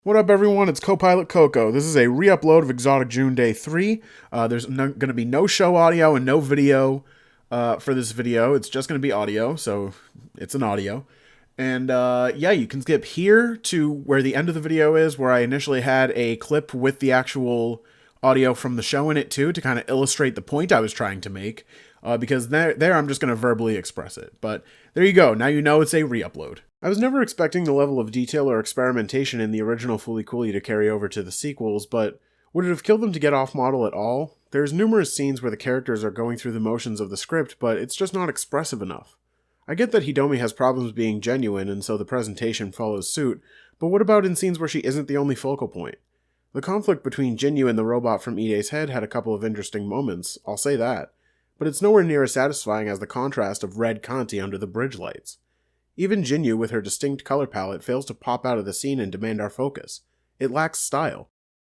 What up, everyone? It's Copilot Coco. This is a re-upload of Exotic June Day 3. There's going to be no show audio and no video for this video. It's just going to be audio, so it's an audio. And yeah, you can skip here to where the end of the video is, where I initially had a clip with the actual audio from the show in it too, to kind of illustrate the point I was trying to make. Because there I'm just going to verbally express it. But there you go. Now you know it's a re-upload. I was never expecting the level of detail or experimentation in the original Fooly Cooly to carry over to the sequels, but would it have killed them to get off model at all? There's numerous scenes where the characters are going through the motions of the script, but it's just not expressive enough. I get that Hidomi has problems being genuine, and so the presentation follows suit, but what about in scenes where she isn't the only focal point? The conflict between Jinyu and the robot from Ide's head had a couple of interesting moments, I'll say that, but it's nowhere near as satisfying as the contrast of red Kanti under the bridge lights. Even Jinyu, with her distinct color palette, fails to pop out of the scene and demand our focus. It lacks style.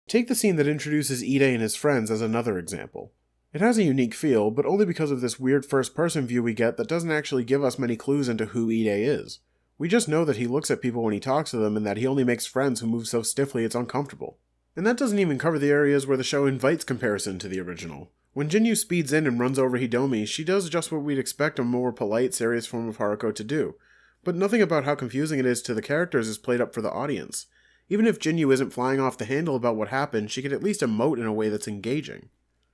Take the scene that introduces Ide and his friends as another example. It has a unique feel, but only because of this weird first-person view we get that doesn't actually give us many clues into who Ide is. We just know that he looks at people when he talks to them and that he only makes friends who move so stiffly it's uncomfortable. And that doesn't even cover the areas where the show invites comparison to the original. When Jinyu speeds in and runs over Hidomi, she does just what we'd expect a more polite, serious form of Haruko to do. But nothing about how confusing it is to the characters is played up for the audience. Even if Jinyu isn't flying off the handle about what happened, she can at least emote in a way that's engaging.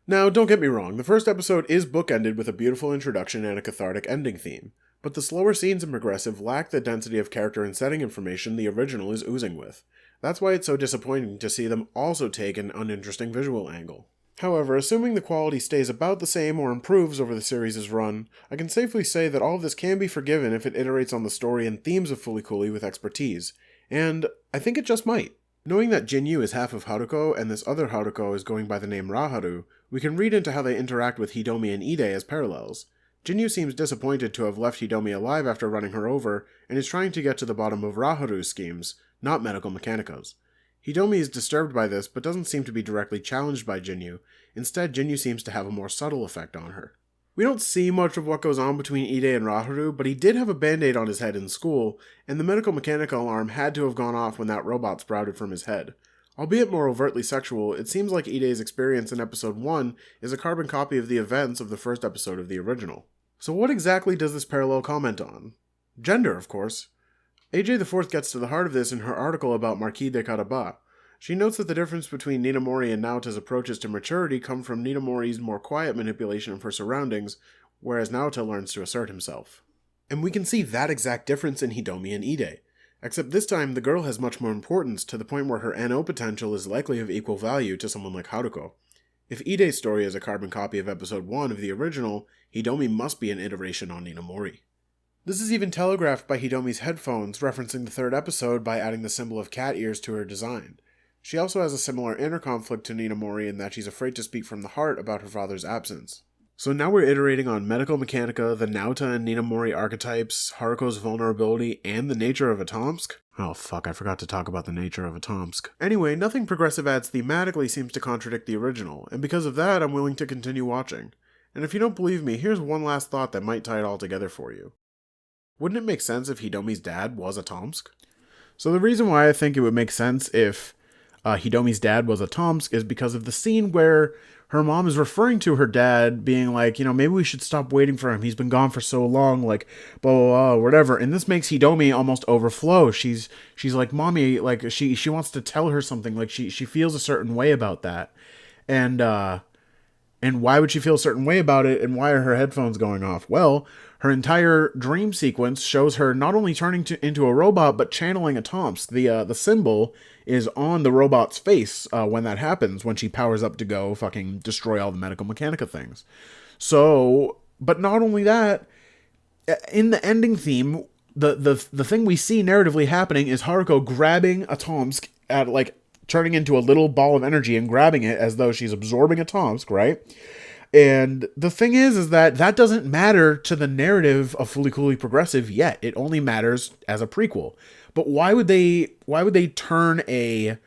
Now, don't get me wrong, the first episode is bookended with a beautiful introduction and a cathartic ending theme, but the slower scenes in Progressive lack the density of character and setting information the original is oozing with. That's why it's so disappointing to see them also take an uninteresting visual angle. However, assuming the quality stays about the same or improves over the series' run, I can safely say that all of this can be forgiven if it iterates on the story and themes of Fooly Cooly with expertise, and I think it just might. Knowing that Jinyu is half of Haruko and this other Haruko is going by the name Raharu, we can read into how they interact with Hidomi and Ide as parallels. Jinyu seems disappointed to have left Hidomi alive after running her over, and is trying to get to the bottom of Raharu's schemes, not Medical Mechanica's. Hidomi is disturbed by this, but doesn't seem to be directly challenged by Jinyu. Instead, Jinyu seems to have a more subtle effect on her. We don't see much of what goes on between Ide and Raharu, but he did have a band-aid on his head in school, and the Medical Mechanica alarm had to have gone off when that robot sprouted from his head. Albeit more overtly sexual, it seems like Ide's experience in episode 1 is a carbon copy of the events of the first episode of the original. So what exactly does this parallel comment on? Gender, of course. AJ IV gets to the heart of this in her article about Marquis de Caraba. She notes that the difference between Ninamori and Naota's approaches to maturity come from Ninamori's more quiet manipulation of her surroundings, whereas Naota learns to assert himself. And we can see that exact difference in Hidomi and Ide, except this time the girl has much more importance to the point where her NO potential is likely of equal value to someone like Haruko. If Ide's story is a carbon copy of episode 1 of the original, Hidomi must be an iteration on Ninamori. This is even telegraphed by Hidomi's headphones, referencing the third episode by adding the symbol of cat ears to her design. She also has a similar inner conflict to Ninamori in that she's afraid to speak from the heart about her father's absence. So now we're iterating on Medical Mechanica, the Naota and Ninamori archetypes, Haruko's vulnerability, and the nature of Atomsk? Oh fuck, I forgot to talk about the nature of Atomsk. Anyway, nothing Progressive adds thematically seems to contradict the original, and because of that, I'm willing to continue watching. And if you don't believe me, here's one last thought that might tie it all together for you. Wouldn't it make sense if Hidomi's dad was Atomsk? So the reason why I think it would make sense if Hidomi's dad was Atomsk is because of the scene where her mom is referring to her dad being like, maybe we should stop waiting for him. He's been gone for so long, like, blah, blah, blah, whatever. And this makes Hidomi almost overflow. She's like, mommy, like, she wants to tell her something. Like, she feels a certain way about that. And why would she feel a certain way about it? And why are her headphones going off? Well, her entire dream sequence shows her not only turning into a robot, but channeling Atomsk. The symbol is on the robot's face when that happens, when she powers up to go fucking destroy all the Medical Mechanica things. So, but not only that, in the ending theme, the thing we see narratively happening is Haruko grabbing Atomsk at, like, turning into a little ball of energy and grabbing it as though she's absorbing Atomsk, right? And the thing is that doesn't matter to the narrative of Fooly Cooly Progressive yet. It only matters as a prequel. But why would they turn a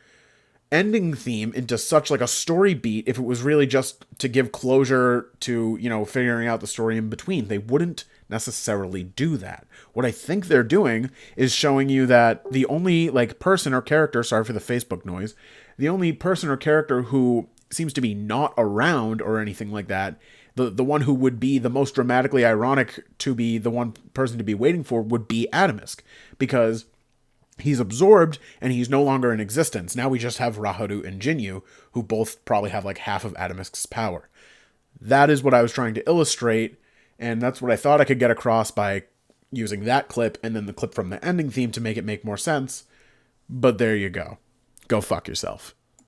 ending theme into such like a story beat if it was really just to give closure to, you know, figuring out the story in between. They wouldn't necessarily do that. What I think they're doing is showing you that the only like person or character, sorry for the Facebook noise, the only person or character who seems to be not around or anything like that, the one who would be the most dramatically ironic to be the one person to be waiting for would be Adamisk, because he's absorbed and he's no longer in existence. Now we just have Raharu and Jinyu, who both probably have like half of Adamisk's power. That is what I was trying to illustrate, and that's what I thought I could get across by using that clip and then the clip from the ending theme to make it make more sense. But there you go. Go fuck yourself.